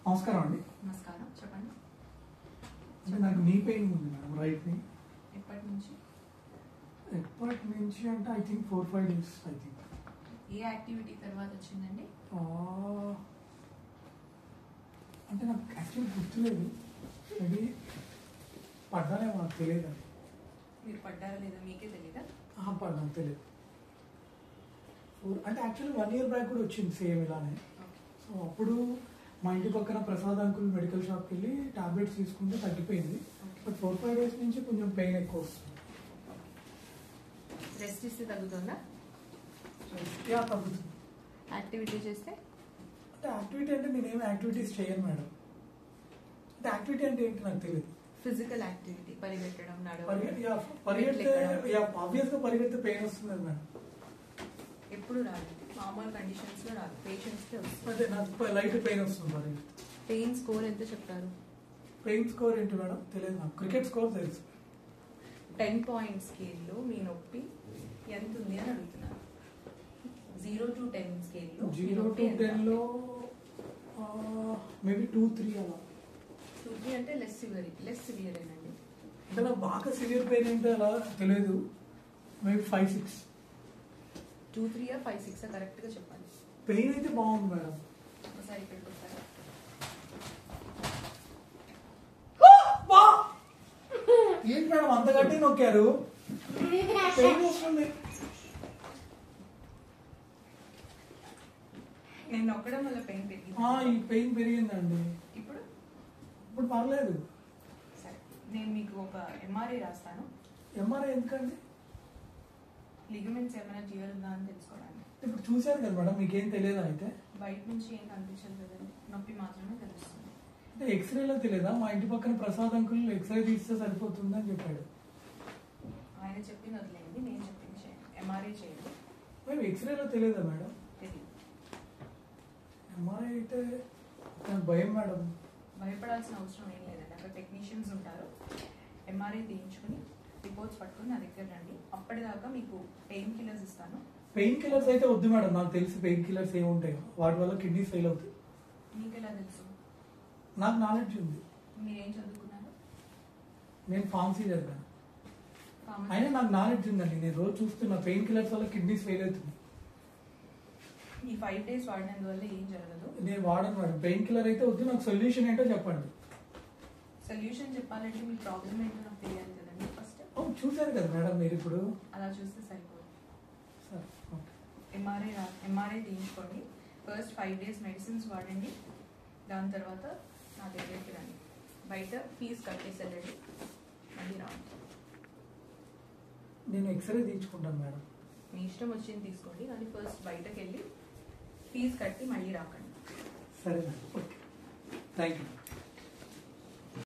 నమస్కారం అండి. నమస్కారం, చెప్పండి. అంటే నాకు నీ పెయిన్ ఉంది మేడం, రైట్ నీ. ఎప్పటి నుంచి అంటే I think 4-5 days I think. A activity తర్వాత వచ్చిందండి? అంటే నాకు యాక్చువల్లీ గుర్తులేదు, మేబీ పడ్డానేమో, నాకు తెలియదు. మీరు పడ్డారా లేదా మీకే తెలీదా? పడ్డాను తెలియదు. అంటే యాక్చువల్లీ 1 year బ్యాక్ కూడా వచ్చింది సేమ్ ఇలానే. సో అప్పుడు మా ఇంటి పక్కన ప్రసాద్ అంకుల్ మెడికల్ షాప్కి వెళ్ళి టాబ్లెట్స్ తీసుకుంటే తగ్గిపోయింది. బట్ 4-5 days నుంచి కొంచెం పెయిన్ ఎక్కువ వస్తుంది. రెస్ట్ ఇస్తే తగ్గుతుందా? తగ్గుతుంది. యాక్టివిటీ చేస్తే? అంటే యాక్టివిటీ అంటే నేనేమి యాక్టివిటీస్ చేయను మేడం. అంటే యాక్టివిటీ అంటే ఏంటి నాకు తెలియదు. ఫిజికల్ యాక్టివిటీ, పరిగెట్టడం, పరిగెడితే ఆబ్వియస్గా పరిగెడితే పెయిన్ వస్తుంది మేడం. ఎప్పుడు రాదు, మామూలు కండిషన్స్లో రాదు, పేషెంట్స్కే వస్తుంది. అంటే నాకు లైట్ పెయిన్ వస్తుంది పరిగెడితే. పెయిన్ స్కోర్ ఎంత చెప్తారు? పెయిన్ స్కోర్ ఏంటి మేడం తెలియదు నాకు. క్రికెట్ స్కోర్ తెలుసు. 10 point స్కేల్లో మీ నొప్పి ఎంత ఉంది అని అడుగుతున్నారు. 0 to 10 స్కేల్లో 0 to 10లో మేబీ 2-3 అలా. 2-3 అంటే లెస్ సివియర్ ఏనండి. అంటే నాకు బాగా సివియర్ పెయిన్ ఏంటో అలా తెలియదు, మేబీ 5-6. 2-3 5-6 కరెక్ట్గా చెప్పాలి. పెయిన్ అయితే బాగుంది మేడం. ఒకసారి ఇక్కడికి వస్తారా? ఏంటి మేడం అంత గట్టి నొక్కారు? పెయిన్ వస్తుంది. నేను నొక్కడం వల్ల పెయిన్ పెరిగింది. ఈ పెయిన్ పెరిగిందండి. ఇప్పుడు పర్లేదు. సరే, నేను మీకు ఒక ఎంఆర్ఐ రాస్తాను. ఎంఆర్ఐ ఎందుకండి? లిగమెంట్స్ ఏమైనా టీయర్ ఉందా అని తెలుసుకోవడానికి. ఇప్పుడు చూశారు కదా మేడం, మీకేం తెలియదా? అయితే బయట నుంచి ఏం కనిపించదు కదండి, నొప్పి మాత్రమే తెలుస్తుంది. అంటే ఎక్స్రేలో తెలియదా? మా ఇంటి పక్కన ప్రసాద్ అంకుల్ ఎక్స్రే తీస్తే సరిపోతుంది అని చెప్పాడు. ఆయన చెప్పింది వదిలేండి, నేను చెప్పింది చేయండి. ఎంఆర్ఐ చేయండి. మేము ఎక్స్రేలో తెలియదా మేడం? తెలియదు. ఎంఆర్ఐ అయితే నాకు భయం మేడం. భయపడాల్సిన అవసరం ఏం లేదండి, అక్కడ టెక్నీషియన్స్ ఉంటారు. ఎంఆర్ఐ తీయించుకుని రిపోర్ట్స్ పట్టుకుని నా దగ్గర రండి. అప్పటిదాకా మీకు పెయిన్ కిల్లర్స్ ఇస్తాను. పెయిన్ కిల్లర్స్ అయితే వద్దు మేడం, నాకు తెలిసి పెయిన్ కిల్లర్స్ ఏముంటాయో వాటి వల్ల కిడ్నీస్ ఫెయిల్ అవుతాయి. మీకు ఎలా తెలుసు? నాకు నాలెడ్జ్ ఉంది. మీరేం చదువుకున్నారు? నేను ఫార్మసీ చదివాను. అయినా నాకు నాలెడ్జ్ ఉందండి, నేను రోజు చూస్తున్నా పెయిన్ కిల్లర్స్ వల్ల కిడ్నీస్ ఫెయిల్ అవుతుంది. ఈ 5 days వాడినందువల్ల ఏం జరగదు. నేను వాడను మేడం. పెయిన్ కిల్లర్ అయితే వద్దు, నాకు సొల్యూషన్ ఏంటో చెప్పండి. సొల్యూషన్ చెప్పాలంటే మీ ప్రాబ్లం ఏంటో నాకు తెలియాలి కదండి ఫస్ట్. చూసారు కదా మేడం మీరు ఇప్పుడు. అలా చూస్తే సరిపోదు. సరే, ఓకే. ఎంఆర్ఐ తీయించుకోండి. ఫస్ట్ 5 days మెడిసిన్స్ వాడండి. దాని తర్వాత నా దగ్గరికి రండి. బయట ఫీజు కట్టేసి వెళ్ళండి, మళ్ళీ రాండి. నేను ఎక్స్రే తీయించుకుంటాను మేడం. మీ ఇష్టం వచ్చింది తీసుకోండి, కానీ ఫస్ట్ బయటకు వెళ్ళి ఫీజు కట్టి మళ్ళీ రాకండి. సరే మేడం, ఓకే, థ్యాంక్ యూ.